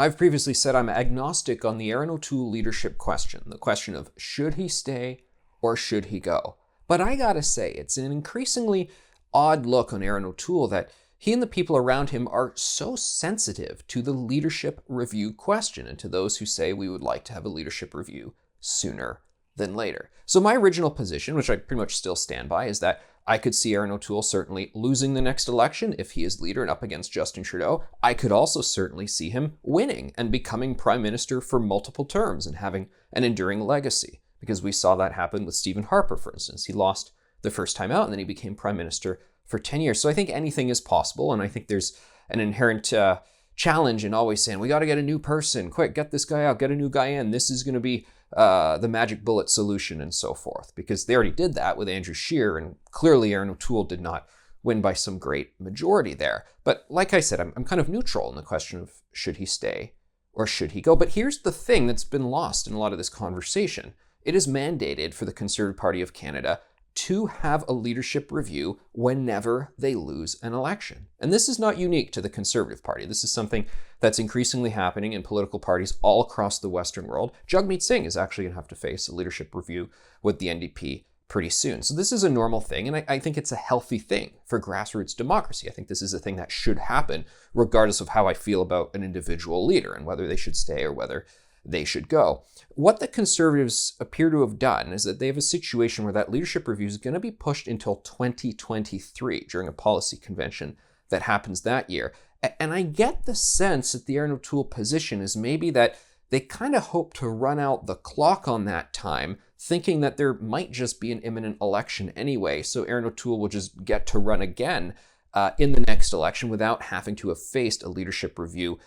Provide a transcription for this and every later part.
I've previously said I'm agnostic on the Erin O'Toole leadership question, the question of should he stay or should he go? But I gotta say, it's an increasingly odd look on Erin O'Toole that he and the people around him are so sensitive to the leadership review question and to those who say we would like to have a leadership review sooner than later. So my original position, which I pretty much still stand by, is that I could see Erin O'Toole certainly losing the next election if he is leader and up against Justin Trudeau. I could also certainly see him winning and becoming prime minister for multiple terms and having an enduring legacy, because we saw that happen with Stephen Harper, for instance. He lost the first time out and then he became prime minister for 10 years. So I think anything is possible, and I think there's an inherent challenge in always saying, we got to get a new person, quick, get this guy out, get a new guy in, this is going to be the magic bullet solution and so forth, because they already did that with Andrew Scheer, and clearly Erin O'Toole did not win by some great majority there. But like I said, I'm kind of neutral in the question of should he stay or should he go. But here's the thing that's been lost in a lot of this conversation. It is mandated for the Conservative Party of Canada to have a leadership review whenever they lose an election. And this is not unique to the Conservative Party. This is something that's increasingly happening in political parties all across the Western world. Jagmeet Singh is actually going to have to face a leadership review with the NDP pretty soon. So this is a normal thing, and I think it's a healthy thing for grassroots democracy. I think this is a thing that should happen regardless of how I feel about an individual leader and whether they should stay or whether they should go. What the Conservatives appear to have done is that they have a situation where that leadership review is going to be pushed until 2023 during a policy convention that happens that year. And I get the sense that the Erin O'Toole position is maybe that they kind of hope to run out the clock on that time, thinking that there might just be an imminent election anyway, so Erin O'Toole will just get to run again in the next election without having to have faced a leadership review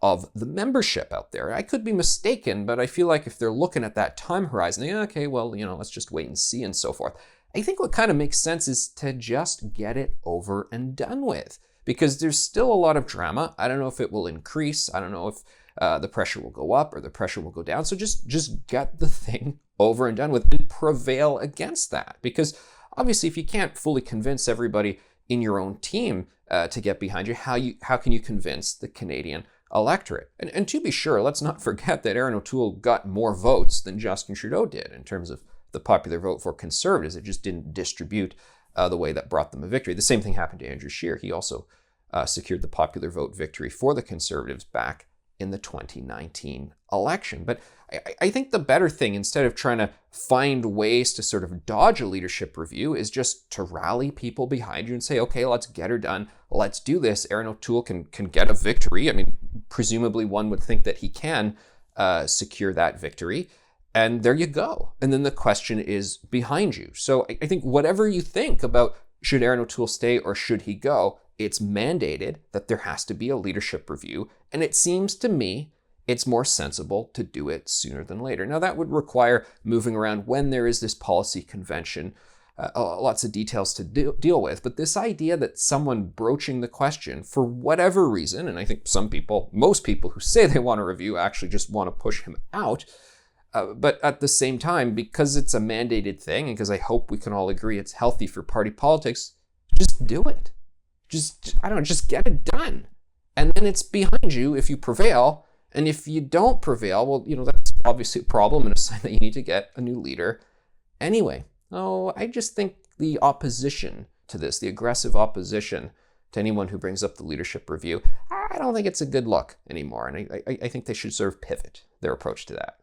of the membership out there. I could be mistaken, but I feel like if they're looking at that time horizon, okay, well, let's just wait and see and so forth. I think what kind of makes sense is to just get it over and done with, because there's still a lot of drama. I don't know if it will increase. I don't know if the pressure will go up or the pressure will go down. So just get the thing over and done with and prevail against that. Because obviously, if you can't fully convince everybody in your own team to get behind you, how can you convince the Canadian electorate? And to be sure, let's not forget that Erin O'Toole got more votes than Justin Trudeau did in terms of the popular vote for Conservatives. It just didn't distribute the way that brought them a victory. The same thing happened to Andrew Scheer. He also secured the popular vote victory for the Conservatives back in the 2019 election. But I think the better thing, instead of trying to find ways to sort of dodge a leadership review, is just to rally people behind you and say, okay, let's get her done. Let's do this. Erin O'Toole can get a victory. I mean, presumably one would think that he can secure that victory. And there you go. And then the question is behind you. So I think whatever you think about should Erin O'Toole stay or should he go, it's mandated that there has to be a leadership review. And it seems to me it's more sensible to do it sooner than later. Now, that would require moving around when there is this policy convention, lots of details to deal with. But this idea that someone broaching the question for whatever reason, and I think most people who say they want a review actually just want to push him out. But at the same time, because it's a mandated thing, and because I hope we can all agree it's healthy for party politics, just do it. Just get it done. And then it's behind you if you prevail. And if you don't prevail, well, that's obviously a problem and a sign that you need to get a new leader anyway. Oh, I just think the opposition to this, the aggressive opposition to anyone who brings up the leadership review, I don't think it's a good look anymore. And I think they should sort of pivot their approach to that.